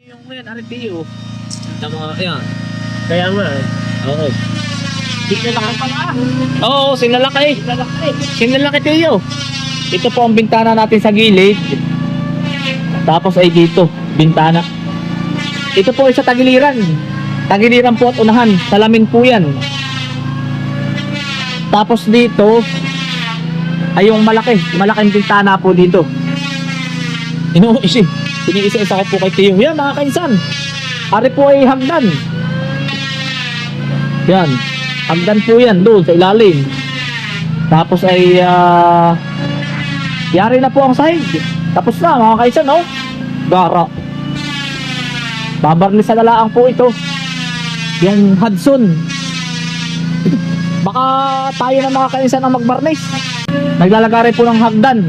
Yung yan, RTO. Sa mga, ayan. Kaya nga eh. Oo. Sinalaki pala. Oo, sinalaki. Sinalaki Teo. Ito po ang bintana natin sa gilid. Tapos ay dito, bintana. Ito po ay sa tagiliran. Tagiliran po at unahan. Salamin po yan. Tapos dito ay yung malaking bintana po dito. Iniisa-isa ko po kay Teo. Yan mga kainsan. Ari po ay hagdan. Yan. Hagdan po yan doon sa ilalim. Tapos ay yari na po ang sahig. Tapos na mga kainsan, no? Gara. Babarnisan na lang po ito. Yung Hudson. Baka tayo na mga kainsan ang magbarnis. Naglalagay po ng hagdan.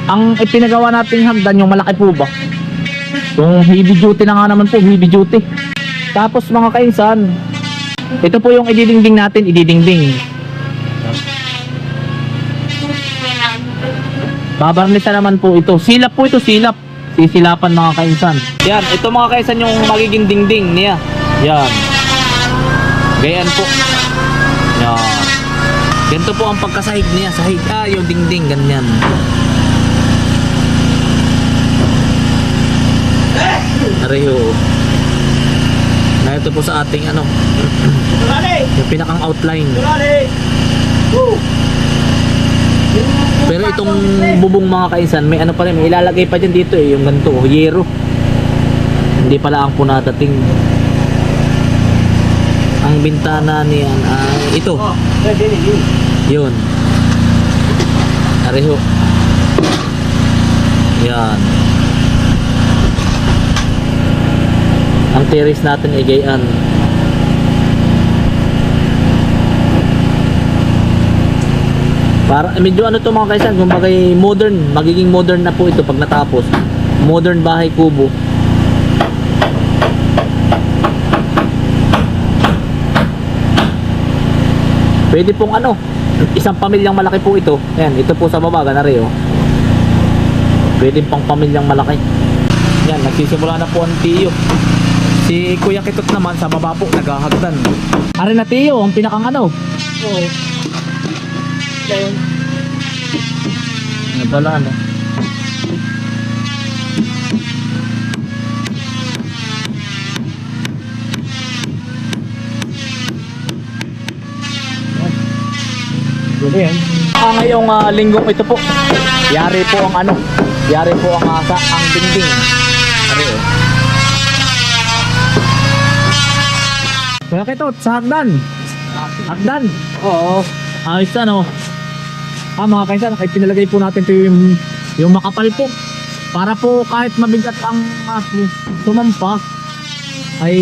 Ang ipinagawa nating hagdan yung malaki po ba? Yung heavy duty na nga naman po, heavy duty. Tapos mga kainsan, ito po yung ididingding natin, ididingding. Babarnisan naman po ito. Silap po ito, silap. Sisilapan mga kainsan. Yan, ito mga kainsan yung magiging dingding niya. Yan. Gayaan po. Yan. Ganito po ang pagkasahig niya. Sahig, yung dingding, ganyan. Areho. Na ito po sa ating ano. Yung pinakang outline. Pero itong bubong mga kainsan, may ano pa rin, may ilalagay pa dyan dito yung ganito, yero. Hindi pala ang punatating. Ang bintana niyan ay ito. Yun. Areho. Yan. Ang terrace natin ay gayaan. Para medyo ano to mga kaisan, kumbaga modern, magiging modern na po ito pag natapos. Modern bahay kubo. Pwede pong ano, isang pamilyang malaki po ito. Ayan, ito po sa baba, ganari oh. Pwede pang pamilyang malaki. Yan, nagsisimula na po ang Teo. Si Kuya Kitot naman sa baba po, naghahagdan. Ari na Teo, ang pinakang ano. Oo. Ayun. Ano pala ano? Dito yan. Ngayong linggong ito po, yari po ang ano, yari po ang ang dingding. Ari oh. Kuya Kitot, sa hagdan. Hagdan? Oo. Ayos na no. Mga kainsan, kahit pinalagay po natin ito yung makapal po. Para po kahit mabigat ang sumampa ay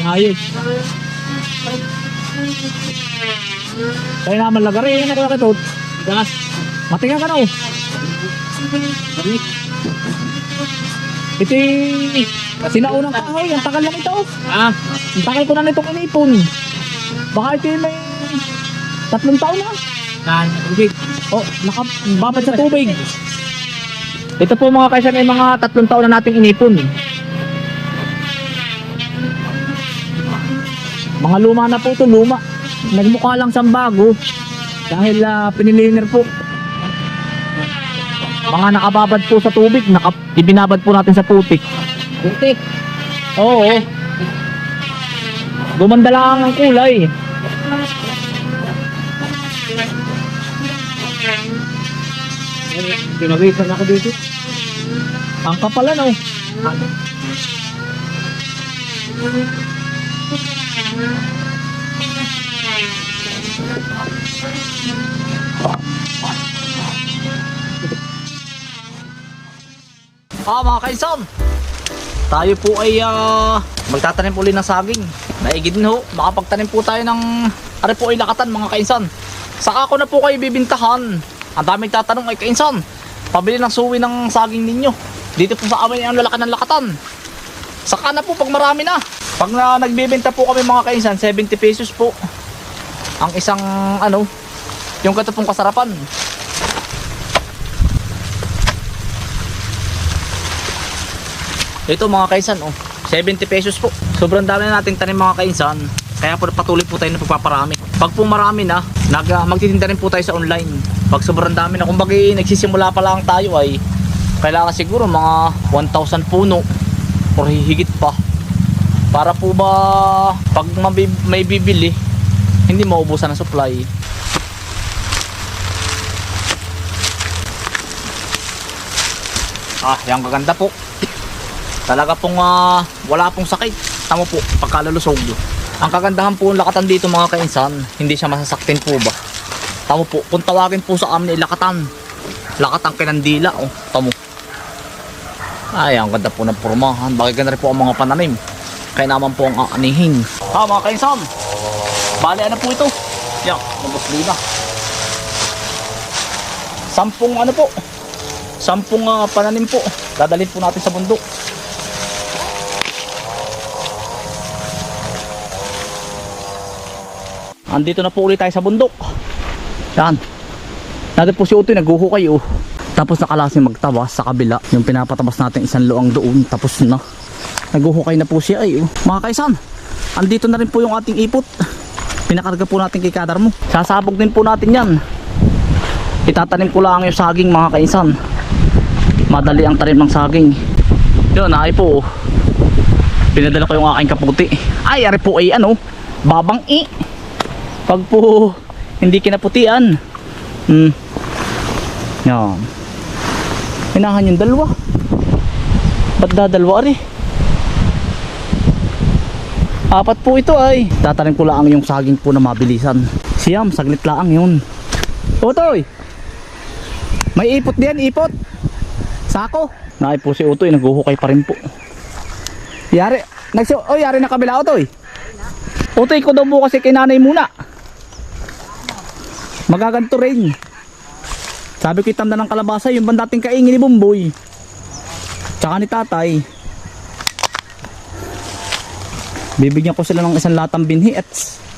ayos. Kaya naman lagari yun na Kuya Kitot. Gas. Matingan ka na oh. Ito sinaunang kahoy. Ang tagal lang ito oh. Ang tagal ko na nitong inipon. Baka ito yung may 3 taon na. Tubig. Oh, nakababad sa tubig. Ito po mga kaisa, may mga 3 taon na nating inipon. Mga luma na po ito, luma. Nagmukha lang siyang bago dahil piniliner po. Mga nakababad po sa tubig, ibinabad po natin sa putik. Putik? Oo. Gumanda lang ang kulay. Pinawisan ako dito. Ang kapalan oh. Mga kainsan, tayo po ay magtatanim po ulit ng saging. Naigid ho, makapagtanim po tayo ng ari po ay lakatan mga kainsan. Saka ako na po kayo bibintahan. Ang daming tatanong ay kainsan, pabili ng suwi ng saging ninyo. Dito po sa amin ang lalakan ng lakatan. Saka na po pag marami na. Pag nagbibenta po kami mga kainsan, 70 pesos po ang isang ano, yung gato pong kasarapan. Ito mga kainsan, 70 pesos po. Sobrang dami na nating tanim mga kainsan. Kaya po patuloy po tayo na pagpaparami. Pag po marami na, magtitinda rin po tayo sa online. Pag sobrang dami na, kumbaga nagsisimula pa lang tayo ay kailangan siguro mga 1,000 puno or higit pa. Para po ba pag may bibili, hindi maubusan ng supply. Yan gaganda po. Talaga pong wala pong sakit. Tama po, pagkalalusog. Ang kagandahan po ng lakatan dito mga kainsan, hindi siya masasaktin po ba. Tama po, kung tawagin po sa amin ay lakatan. Lakatan kinandila, tamo. Ang ganda po ng pormahan. Bagay ganda rin po ang mga pananim. Kaya naman po ang aanihin. Mga kainsan, bali ano po ito? Yan, nabusli na. 10 pananim po. Dadalhin po natin sa bundok. Andito na po ulit tayo sa bundok. Yan. Natin po si Utoy naghuhukay Tapos nakalasin magtabas sa kabila. Yung pinapatabas natin isang luang doon. Tapos na. Naghuhukay na po siya Mga kaisan, andito na rin po yung ating ipot. Pinakarga po natin kay kadar mo. Sasabog din po natin yan. Itatanim ko lang yung saging mga kaisan. Madali ang tanim ng saging. Yun, po. Pinadala ko yung aking kaputi. Ari po ay babang pag po hindi kinaputian. Yan. Hinahan yung dalawa. Ba't dadalwa Apat po ito ay. Tatanim ko lang yung saging po na mabilisan. Siyam, saglit lang yun. Utoy! May ipot diyan, ipot. Sako. Po si Utoy, naghuhukay pa rin po. Yari na kabila Utoy. Utoy ko daw po kasi kay nanay muna. Magaganto rin. Sabi ko itamda ng kalabasa, yung bandating kaingin ni Bumboy. Tsaka ni tatay. Bibigyan ko sila ng isang latang binhi at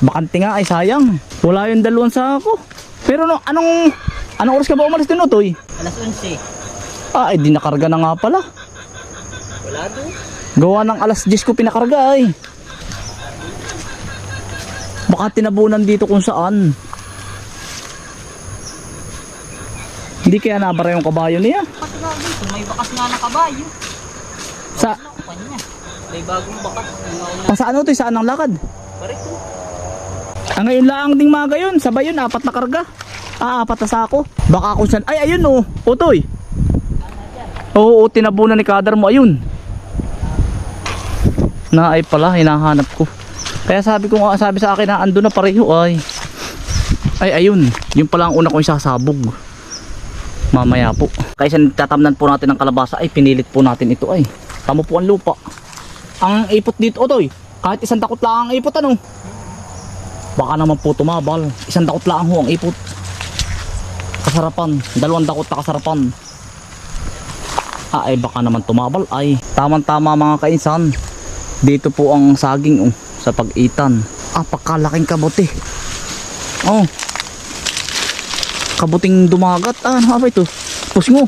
bakante nga ay sayang. Wala yung 2 sako. Pero anong oras ka ba umalis din Utoy? Alas 11. Di nakarga na nga pala. Wala doon. Gawa ng alas 10 ko pinakarga Baka tinabunan dito kung saan. Hindi kaya nabara yung kabayo niya. May bakas nga na kabayo. Sa? May bagong bakas. Saan Utoy? Saan ang lakad? Parito. Ngayon lang ding maga yun. Sabay yun, 4 na karga. 4 na sako. Baka kung saan. Ayun Utoy. Oo, tinabunan ni kadar mo. Ayun. Pala, hinahanap ko. Kaya sabi sa akin na ando na pareho ayun. Yung pala ang una kong isasabog. Mamaya po. Kaysa tatamnan po natin ng kalabasa pinilit po natin ito Tamo po ang lupa. Ang ipot dito Utoy, kahit isang takot lang ang ipot baka naman po tumabal. Isang takot lang ang ipot. Kasarapan, 2 takot na kasarapan. Baka naman tumabal Tamang-tama mga kainsan. Dito po ang saging sa pag-itan. Pakalaking kabuti. Kabuting dumagat. Ano ba ito? Pusngo.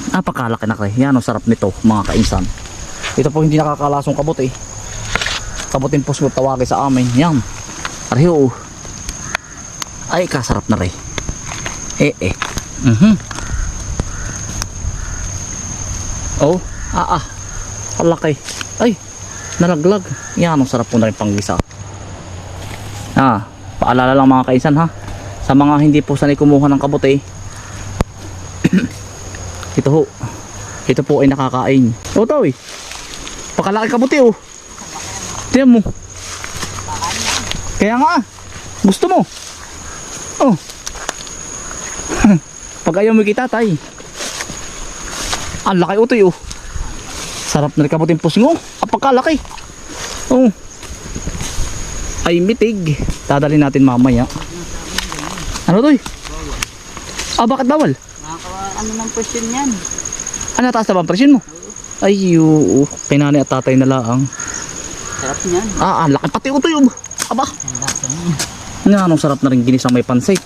Pakalaki na Yan sarap nito mga kainsan. Ito po hindi nakakalasong kabuti. Kabuting pusngo tawagin sa amin. Yan. Ariho. Kasarap na rin. Palaki. Nalaglag. Yan ang sarap po na rin panggisa. Paalala lang mga kainsan sa mga hindi po sanay kumuha ng kabuti. Ito po ay nakakain. Utoy, pakalaki kabuti tiyan mo. Kaya nga gusto mo. Pag ayaw mo kita tay. Ang laki Utoy sarap na rin kabuting pusngo. Pakalaki. Mitig. Dadalhin natin mamaya. Ano Toy? Bakit bawal? Ano ng presyon yan? Taas na ba ang presyon mo? Kay nanay at tatay na lang. Sarap niyan. Laki pati Utoy anong sarap na rin ginisang may pansit.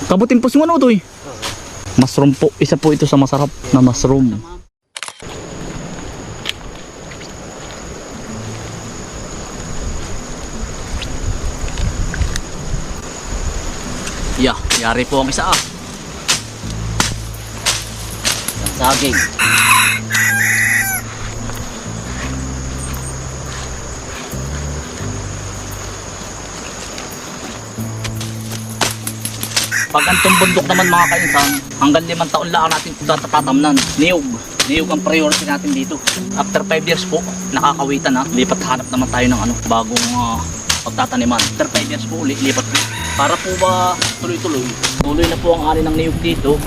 Kabuting pusngo Utoy. Mushroom po. Isa po ito sa masarap na mushroom. Yeah, yari po ang isa ah. Ang saging. Pag antong bundok naman mga kainsan, hanggang 5 taon lang natin ito tatatamnan. Niyog. Niyog ang priority natin dito. After 5 years po, nakakawitan na. Lipat hanap naman tayo ng bagong pagtataniman. After 5 years po, lipat po. Para po ba tuloy-tuloy? Tuloy na po ang ani ng niyog dito.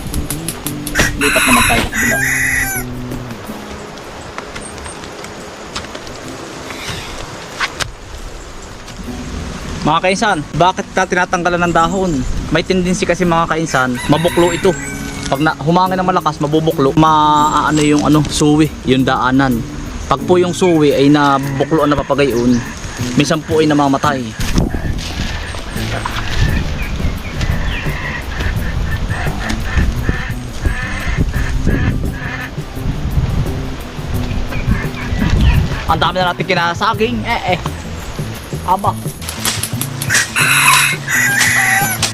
Lipat naman tayo sa kabila. Mga kainsan, bakit tinatanggalan ng dahon? May tendency kasi mga kainsan, mabuklo ito. Pag humangin ng malakas, mabubuklo, maaano yung suwi, yung daanan. Pag po yung suwi ay nabukloan na papagayon, minsan po ay namamatay. Ang dami na natin kinasaging, aba.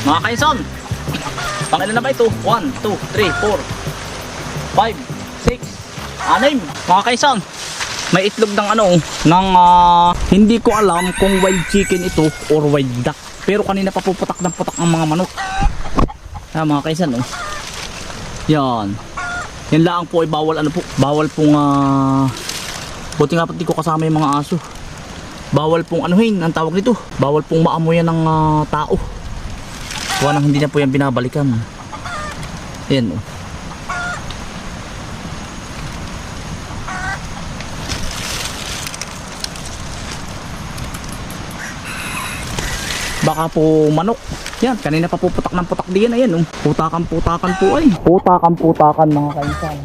Mga kainsan, pangilan na ba ito? 1, 2, 3, 4, 5, 6, 6. Mga kainsan, may itlog ng hindi ko alam kung wild chicken ito or wild duck. Pero kanina pa puputak ng putak ang mga manok. Mga kainsan, yan. Yan lang po ay bawal bawal pong buti nga pati ko kasama yung mga aso. Bawal pong ang tawag nito. Bawal pong maamoy ng tao. Wala hindi na po yan binabalikan. Ayan baka po manok. Yan, kanina pa po putak ng putak diyan. Ayan Putakan-putakan po ay. Putakan-putakan mga kainsan.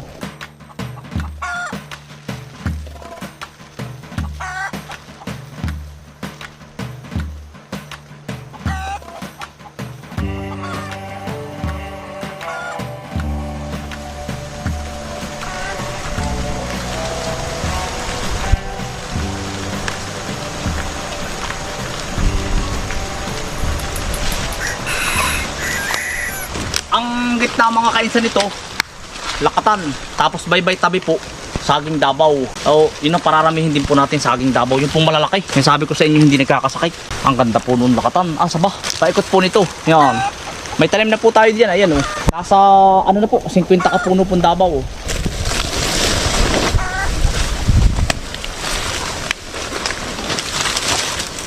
Ang gitna mga kainsan nito, lakatan. Tapos baybay tabi po, saging Davao. Yun ang pararamihin din po natin, saging Davao. Yung pong malalaki. Yung sabi ko sa inyo hindi nagkakasakit. Ang ganda po noon lakatan. Sabah. Paikot po nito. Yan. May talim na po tayo diyan. Ayan Nasa na po, 50 ka puno pong Davao.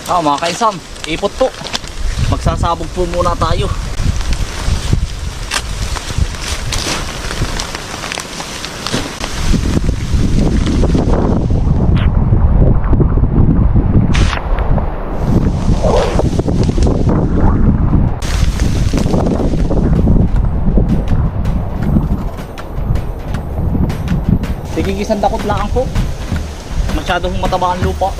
Mga kainsan, ipot po. Magsasabog po muna tayo. Gigisan dakot lang po. Masyadong mataba ang lupa.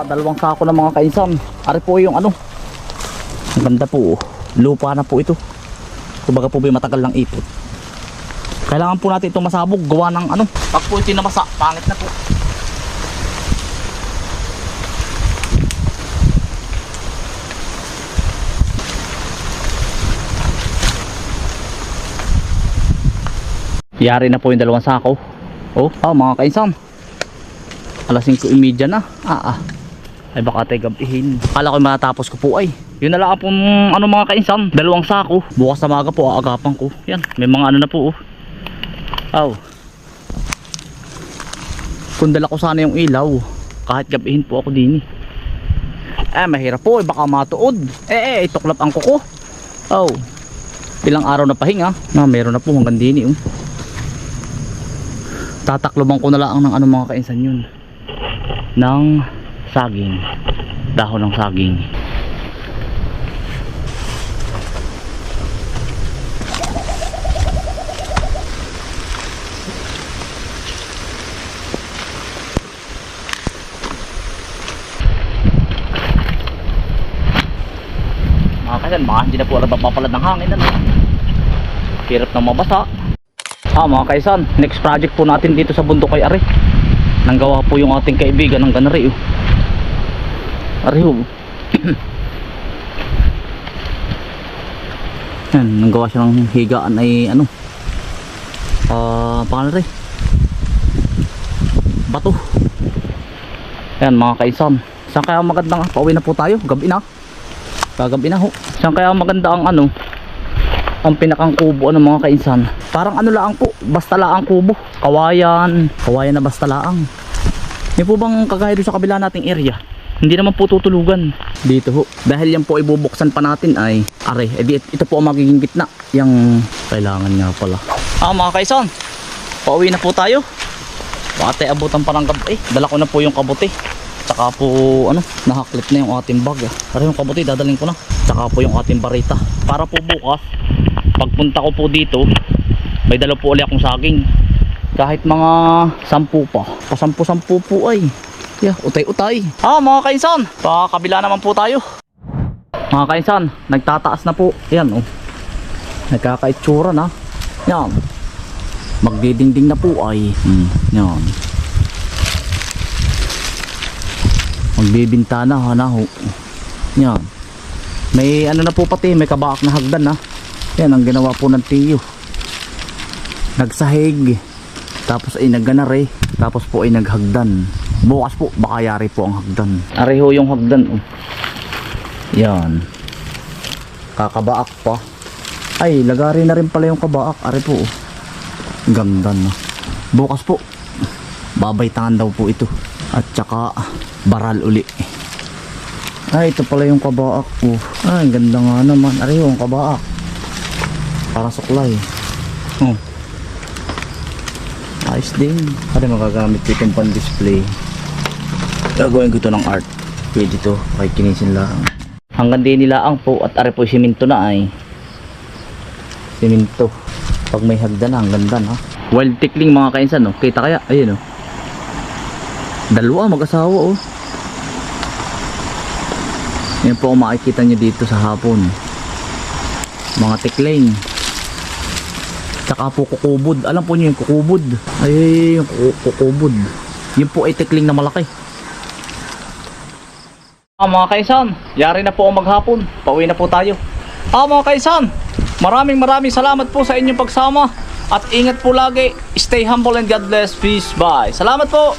Dalawang sako ng mga kainsan. Ari po yung ang ganda po. Lupa na po ito. Kumbaga po matagal lang ipot. Kailangan po natin itong masabog. Gawa ng pag po ito namasa, pangit na po. Yari na po yung dalawang sako. Mga kainsan. Alas 5:30 na. Ay baka tayo gabihin. Akala ko matatapos ko po ay. Yun na lang pong mga kainsan. Dalawang sako. Bukas na maga po aagapan ko. Yan. May mga na po Kung dala ko sana yung ilaw. Kahit gabihin po ako din mahirap po. Baka matuod. Ituklap ang kuko. Ilang araw na pahinga. Meron na po hanggang din Tatakloban ko na lang ng mga kainsan yun. Ng saging, dahon ng saging. Mga kaisan, baka hindi na po napapalad ng hangin, ano? Hirap na mabasa. Mga kaisan, next project po natin dito sa bundok kay Ari. Nanggawa po yung ating kaibigan ng ganari, oh. Ari, oh. Yan, nanggawa siya ng higaan ay ano, pangalan rin, bato. Yan mga kaisan, saan kaya maganda nga? Pauwi na po tayo, gabi na. Gagabi na ho. Saan kaya maganda ang ano, ang pinakang kubo, ano mga kainsan? Parang ano lang po, basta laang kubo. Kawayan na basta laang. May po bang kagaya doon sa kabila nating area? Hindi naman po tutulugan dito ho. Dahil yan po ibubuksan pa natin ay are, ito po ang magiging gitna. Yang kailangan nga pala. Mga kainsan, pauwi na po tayo. Baka tayo abutan pa ng gabi. Dala ko na po yung kabuti. Tsaka po ano, nahaklit na yung ating bag. Pero yung kabuti dadaling ko na. Tsaka po yung ating barita. Para po bukas, pagpunta ko po dito, may dala po ulit akong saging. Kahit mga 10 pa. Pa-10 po ay. Yeah, utay-utay. Mga kainsan, pa kabila naman po tayo. Mga kainsan, nagtataas na po. Yan oh. Nagkakaitsura na. Yan. Magdidingding na po ay. Yan. Magbibintana na ho. Yan. May ano na po pati, may kabaak na hagdan na. Yan ang ginawa po ng tiyo. Nagsahig. Tapos ay nagganare. Tapos po ay naghagdan. Bukas po baka yari po ang hagdan. Areho yung hagdan oh. Yan. Kakabaak pa. Ay lagari na rin pala yung kabaak. Are po oh. Ganda na. Bukas po babaytangan daw po ito. At saka baral uli. Ay ito pala yung kabaak ko. Ay ganda nga naman. Ari yung kabaak. Para suklay. Oh. Ayos din. Ari magagamit ko itong pan display. Gagawin ko ito ng art. Pwede ito. Pakikinisin lang. Hanggang din nilaang po. At ari po siminto na ay. Siminto. Pag may hagdan na. Ang ganda na. Wild tickling mga kainsan. No? Kita kaya? Ayun o. Dalawa mag-asawa oh. Yan po ang makikita nyo dito sa hapon. Mga tikling. Tsaka po kukubod. Alam po nyo yung kukubod. Ay yung kukubod. Yun po ay tikling na malaki. Mga kaisan, yari na po ang maghapon. Pauwi na po tayo. Mga kaisan, maraming salamat po sa inyong pagsama. At ingat po lagi. Stay humble and God bless. Peace. Bye. Salamat po.